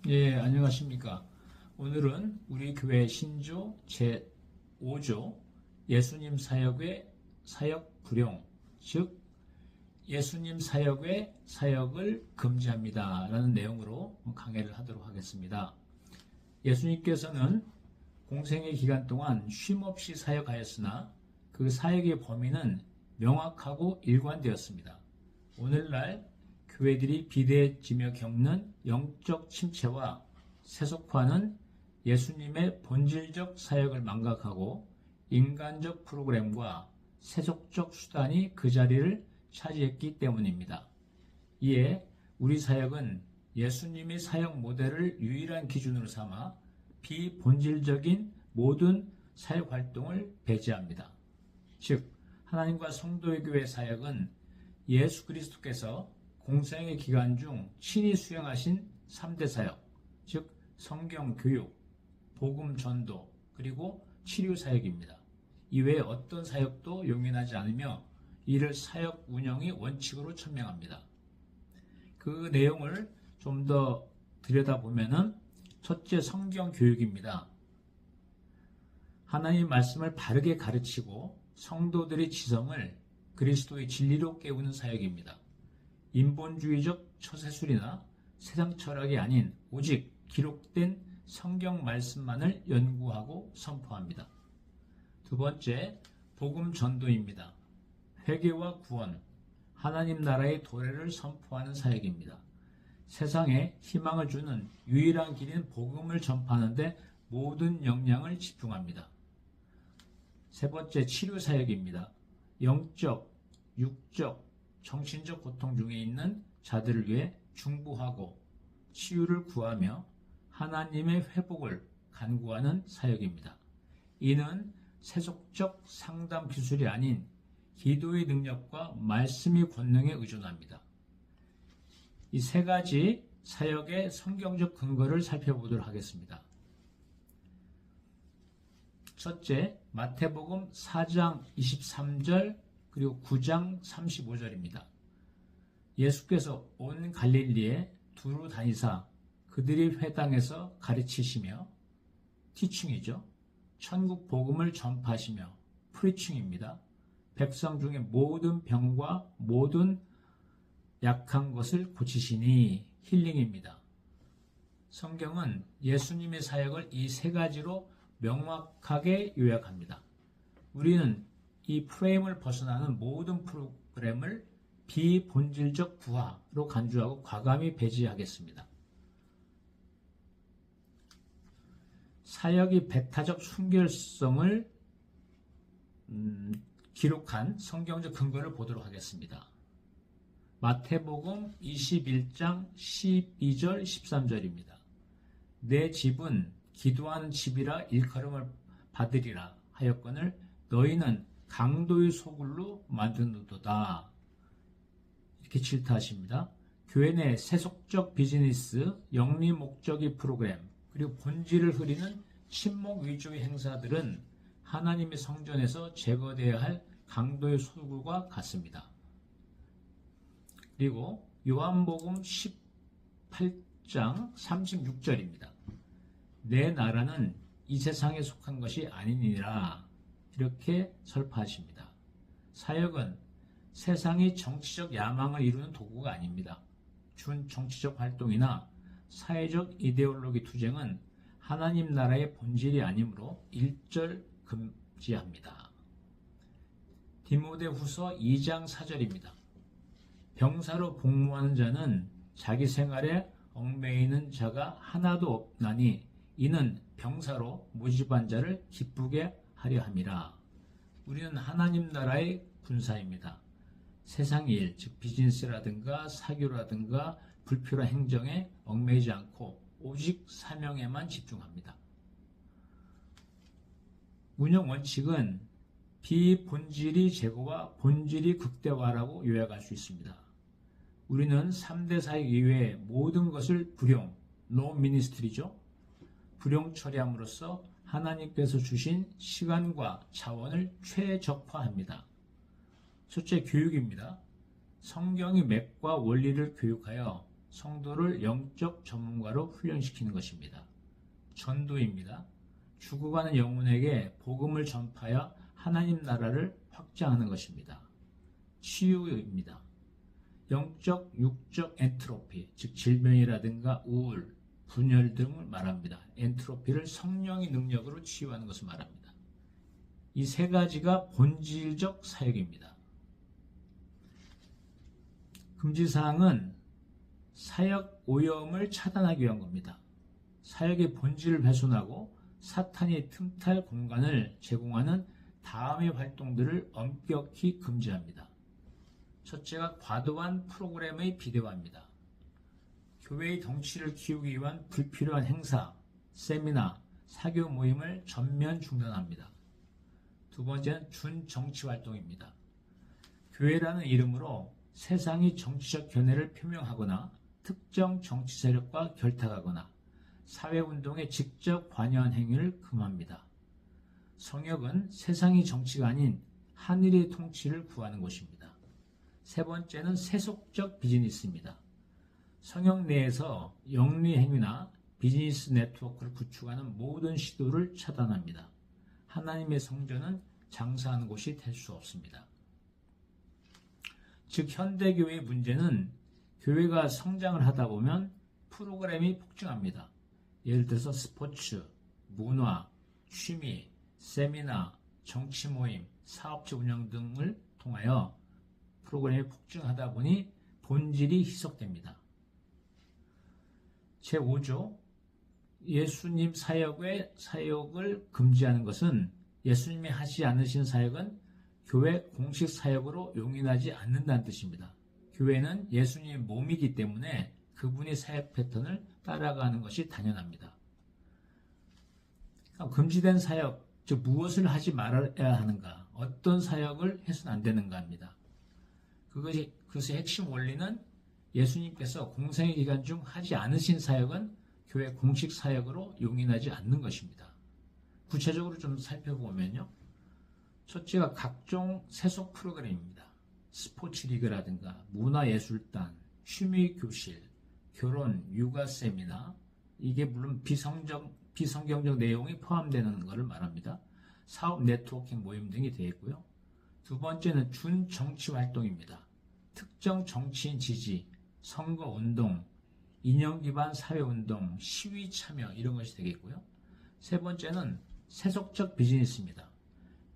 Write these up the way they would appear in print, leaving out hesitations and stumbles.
예, 안녕하십니까. 오늘은 우리 교회 신조 제5조 예수님 사역의 사역 불용, 즉 예수님 사역의 사역을 금지합니다 라는 내용으로 강해를 하도록 하겠습니다. 예수님께서는 공생의 기간 동안 쉼없이 사역하였으나 그 사역의 범위는 명확하고 일관되었습니다. 오늘날 교회들이 비대해지며 겪는 영적 침체와 세속화는 예수님의 본질적 사역을 망각하고 인간적 프로그램과 세속적 수단이 그 자리를 차지했기 때문입니다. 이에 우리 사역은 예수님의 사역 모델을 유일한 기준으로 삼아 비본질적인 모든 사역 활동을 배제합니다. 즉, 하나님과 성도의 교회 사역은 예수 그리스도께서 공생의 기간 중 친히 수행하신 3대 사역, 즉 성경 교육, 복음 전도, 그리고 치유 사역입니다. 이외에 어떤 사역도 용인하지 않으며 이를 사역 운영의 원칙으로 천명합니다. 그 내용을 좀 더 들여다보면 첫째, 성경 교육입니다. 하나님 말씀을 바르게 가르치고 성도들의 지성을 그리스도의 진리로 깨우는 사역입니다. 인본주의적 처세술이나 세상 철학이 아닌 오직 기록된 성경 말씀만을 연구하고 선포합니다. 두 번째, 복음 전도입니다. 회개와 구원, 하나님 나라의 도래를 선포하는 사역입니다. 세상에 희망을 주는 유일한 길인 복음을 전파하는 데 모든 역량을 집중합니다. 세 번째, 치료 사역입니다. 영적, 육적, 정신적 고통 중에 있는 자들을 위해 중보하고 치유를 구하며 하나님의 회복을 간구하는 사역입니다. 이는 세속적 상담 기술이 아닌 기도의 능력과 말씀의 권능에 의존합니다. 이 세 가지 사역의 성경적 근거를 살펴보도록 하겠습니다. 첫째, 마태복음 4장 23절 그리고 9장 35절입니다. 예수께서 온 갈릴리에 두루 다니사 그들이 회당에서 가르치시며, 티칭이죠. 천국 복음을 전파하시며, 프리칭입니다. 백성 중에 모든 병과 모든 약한 것을 고치시니, 힐링입니다. 성경은 예수님의 사역을 이 세 가지로 명확하게 요약합니다. 우리는 이 프레임을 벗어나는 모든 프로그램을 비본질적 부하로 간주하고 과감히 배제하겠습니다. 사역의 배타적 순결성을 기록한 성경적 근거를 보도록 하겠습니다. 마태복음 21장 12절 13절입니다. 내 집은 기도하는 집이라 일컬음을 받으리라 하였거늘 너희는 강도의 소굴로 만드노도다. 이렇게 질타하십니다. 교회 내 세속적 비즈니스, 영리 목적의 프로그램, 그리고 본질을 흐리는 친목 위주의 행사들은 하나님의 성전에서 제거되어야 할 강도의 소굴과 같습니다. 그리고 요한복음 18장 36절입니다. 내 나라는 이 세상에 속한 것이 아니니라. 이렇게 설파하십니다. 사역은 세상이 정치적 야망을 이루는 도구가 아닙니다. 준정치적 활동이나 사회적 이데올로기 투쟁은 하나님 나라의 본질이 아니므로 일절 금지합니다. 디모데후서 2장 4절입니다. 병사로 복무하는 자는 자기 생활에 얽매이는 자가 하나도 없나니 이는 병사로 모집한 자를 기쁘게 하려 함이라. 우리는 하나님 나라의 군사입니다. 세상 일, 즉 비즈니스라든가 사교라든가 불필요한 행정에 얽매이지 않고 오직 사명에만 집중합니다. 운영 원칙은 비본질이 제거와 본질이 극대화라고 요약할 수 있습니다. 우리는 3대 사역 이외의 모든 것을 불용, 노 미니스트리죠. 불용 처리함으로써 하나님께서 주신 시간과 자원을 최적화합니다. 첫째, 교육입니다. 성경의 맥과 원리를 교육하여 성도를 영적 전문가로 훈련시키는 것입니다. 전도입니다. 죽어가는 영혼에게 복음을 전파하여 하나님 나라를 확장하는 것입니다. 치유입니다. 영적, 육적 엔트로피, 즉 질병이라든가 우울, 분열 등을 말합니다. 엔트로피를 성령의 능력으로 치유하는 것을 말합니다. 이 세 가지가 본질적 사역입니다. 금지사항은 사역 오염을 차단하기 위한 겁니다. 사역의 본질을 훼손하고 사탄이 틈탈 공간을 제공하는 다음의 활동들을 엄격히 금지합니다. 첫째가 과도한 프로그램의 비대화입니다. 교회의 덩치를 키우기 위한 불필요한 행사, 세미나, 사교 모임을 전면 중단합니다. 두 번째는 준정치 활동입니다. 교회라는 이름으로 세상이 정치적 견해를 표명하거나 특정 정치 세력과 결탁하거나 사회운동에 직접 관여한 행위를 금합니다. 성역은 세상의 정치가 아닌 하늘의 통치를 구하는 곳입니다. 세 번째는 세속적 비즈니스입니다. 성역 내에서 영리 행위나 비즈니스 네트워크를 구축하는 모든 시도를 차단합니다. 하나님의 성전은 장사하는 곳이 될 수 없습니다. 즉 현대교회의 문제는 교회가 성장을 하다 보면 프로그램이 폭증합니다. 예를 들어서 스포츠, 문화, 취미, 세미나, 정치 모임, 사업체 운영 등을 통하여 프로그램이 폭증하다 보니 본질이 희석됩니다. 제5조 예수님 사역을 금지하는 것은 예수님이 하지 않으신 사역은 교회 공식 사역으로 용인하지 않는다는 뜻입니다. 교회는 예수님의 몸이기 때문에 그분의 사역 패턴을 따라가는 것이 당연합니다. 금지된 사역, 즉 무엇을 하지 말아야 하는가, 어떤 사역을 해서는 안 되는가 합니다. 그것의 핵심 원리는 예수님께서 공생의 기간 중 하지 않으신 사역은 교회 공식 사역으로 용인하지 않는 것입니다. 구체적으로 좀 살펴보면요. 첫째가 각종 세속 프로그램입니다. 스포츠 리그라든가 문화예술단, 취미교실, 결혼, 육아 세미나, 이게 물론 비성경적 내용이 포함되는 것을 말합니다. 사업 네트워킹 모임 등이 되어 있고요. 두 번째는 준정치 활동입니다. 특정 정치인 지지, 선거운동, 이념 기반 사회운동, 시위 참여 이런 것이 되겠고요. 세 번째는 세속적 비즈니스입니다.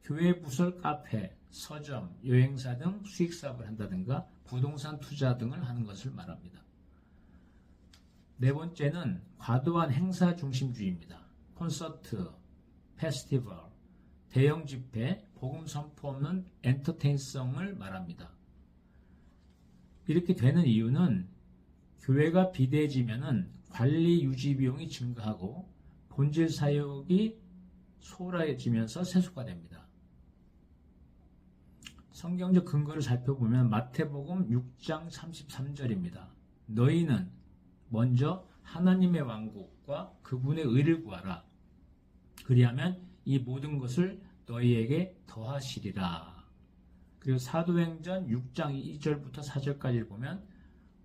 교회 부설 카페, 서점, 여행사 등 수익사업을 한다든가 부동산 투자 등을 하는 것을 말합니다. 네 번째는 과도한 행사 중심주의입니다. 콘서트, 페스티벌, 대형 집회, 복음 선포 없는 엔터테인성을 말합니다. 이렇게 되는 이유는 교회가 비대해지면 관리 유지 비용이 증가하고 본질 사역이 소홀해지면서 세속화됩니다. 성경적 근거를 살펴보면 마태복음 6장 33절입니다. 너희는 먼저 하나님의 왕국과 그분의 의를 구하라. 그리하면 이 모든 것을 너희에게 더하시리라. 그리고 사도행전 6장 2절부터 4절까지를 보면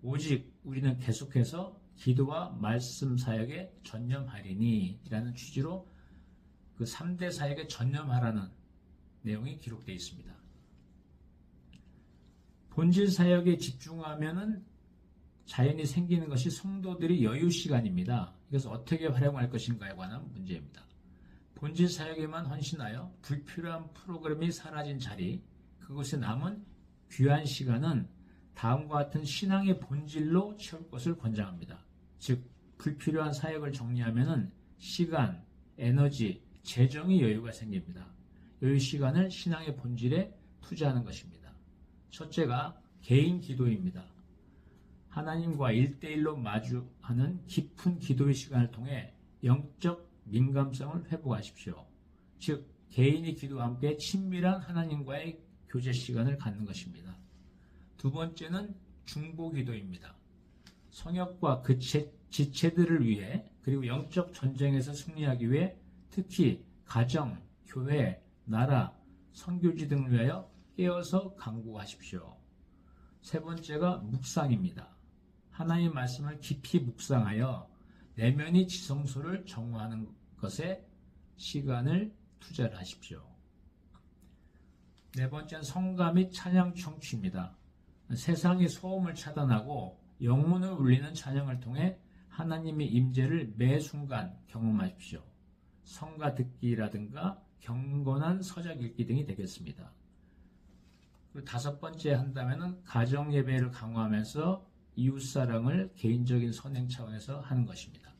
오직 우리는 계속해서 기도와 말씀 사역에 전념하리니 라는 취지로 그 3대 사역에 전념하라는 내용이 기록되어 있습니다. 본질 사역에 집중하면은 자연히 생기는 것이 성도들의 여유 시간입니다. 그래서 어떻게 활용할 것인가에 관한 문제입니다. 본질 사역에만 헌신하여 불필요한 프로그램이 사라진 자리, 그곳에 남은 귀한 시간은 다음과 같은 신앙의 본질로 채울 것을 권장합니다. 즉 불필요한 사역을 정리하면은 시간, 에너지, 재정의 여유가 생깁니다. 여유 시간을 신앙의 본질에 투자하는 것입니다. 첫째가 개인 기도입니다. 하나님과 1대1로 마주하는 깊은 기도의 시간을 통해 영적 민감성을 회복하십시오. 즉 개인의 기도와 함께 친밀한 하나님과의 교제 시간을 갖는 것입니다. 두 번째는 중보 기도입니다. 성역과 그 지체들을 위해 그리고 영적 전쟁에서 승리하기 위해 특히 가정, 교회, 나라, 선교지 등을 위하여 깨어서 간구하십시오. 세 번째가 묵상입니다. 하나님의 말씀을 깊이 묵상하여 내면의 지성소를 정화하는 것에 시간을 투자를 하십시오. 네 번째는 성가 및 찬양 청취입니다. 세상의 소음을 차단하고 영혼을 울리는 찬양을 통해 하나님의 임재를 매 순간 경험하십시오. 성가 듣기라든가 경건한 서적 읽기 등이 되겠습니다. 그리고 다섯 번째 한다면 가정 예배를 강화하면서 이웃사랑을 개인적인 선행 차원에서 하는 것입니다.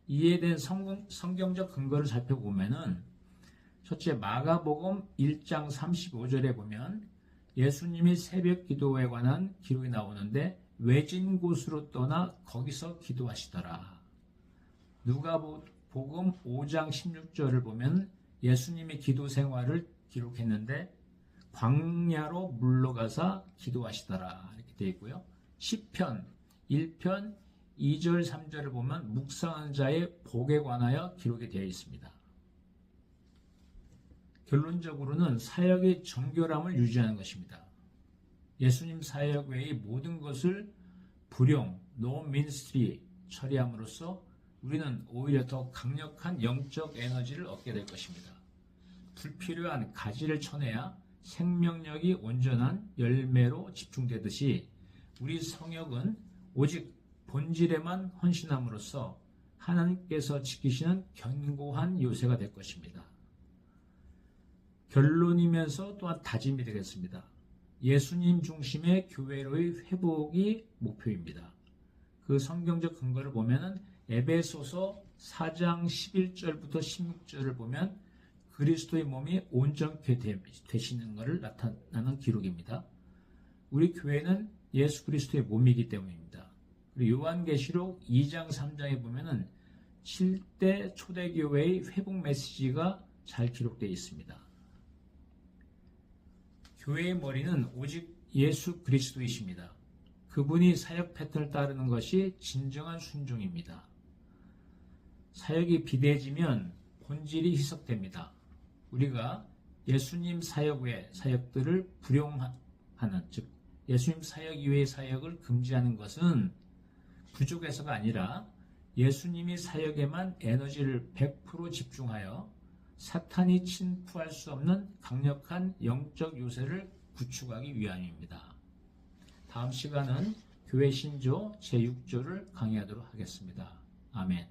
이에 대한 성경적 근거를 살펴보면은 첫째, 마가복음 1장 35절에 보면 예수님이 새벽 기도에 관한 기록이 나오는데 외진 곳으로 떠나 거기서 기도하시더라. 누가복음 5장 16절을 보면 예수님의 기도 생활을 기록했는데 광야로 물러가사 기도하시더라 이렇게 되어 있고요. 시편 1편 2절 3절을 보면 묵상하는 자의 복에 관하여 기록이 되어 있습니다. 결론적으로는 사역의 정결함을 유지하는 것입니다. 예수님 사역 외의 모든 것을 불용, no ministry 처리함으로써 우리는 오히려 더 강력한 영적 에너지를 얻게 될 것입니다. 불필요한 가지를 쳐내야 생명력이 온전한 열매로 집중되듯이 우리 성역은 오직 본질에만 헌신함으로써 하나님께서 지키시는 견고한 요새가 될 것입니다. 결론이면서 또한 다짐이 되겠습니다. 예수님 중심의 교회로의 회복이 목표입니다. 그 성경적 근거를 보면은 에베소서 4장 11절부터 16절을 보면 그리스도의 몸이 온전케 되시는 것을 나타나는 기록입니다. 우리 교회는 예수 그리스도의 몸이기 때문입니다. 그리고 요한계시록 2장 3장에 보면은 7대 초대교회의 회복 메시지가 잘 기록되어 있습니다. 교회의 머리는 오직 예수 그리스도이십니다. 그분이 사역 패턴을 따르는 것이 진정한 순종입니다. 사역이 비대해지면 본질이 희석됩니다. 우리가 예수님 사역 외 사역들을 불용하는, 즉 예수님 사역 이외의 사역을 금지하는 것은 부족해서가 아니라 예수님이 사역에만 에너지를 100% 집중하여 사탄이 침투할 수 없는 강력한 영적 요새를 구축하기 위함입니다. 다음 시간은 교회 신조 제6조를 강의하도록 하겠습니다. 아멘.